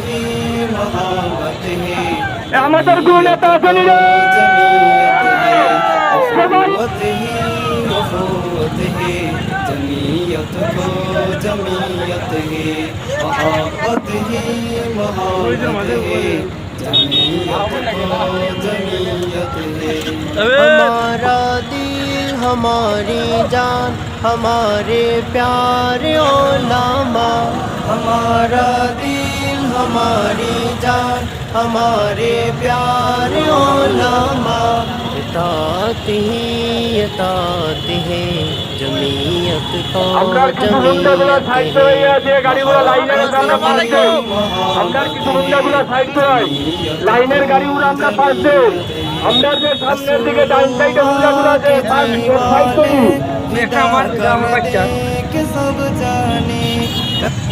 ही मोहब्बत है আমাদের গুণেতা শনিরা अखुवत ही अखुवत है जमीयत को जमीयत है मोहब्बत ही मोहब्बत है जमीयत को जमीयत है हमारा दिल हमारी जान हमारे प्यारे उलमा हमारा दिल हमारी जान हमारे प्यारे उलमा इताअत है जमीयत को আমরা কিছু হুন্ডাগুলো সাইড করে আছে গাড়িগুলো লাইনের সামনে পাচ্ছে আমরা কিছু হুন্ডাগুলো সাইড করে লাইনের গাড়িগুলো আমরা পাচ্ছে আমরা যে সামনের দিকে ডান সাইডে হুন্ডাগুলো আছে সাইড করি हिदायत कर दे कि सब जाने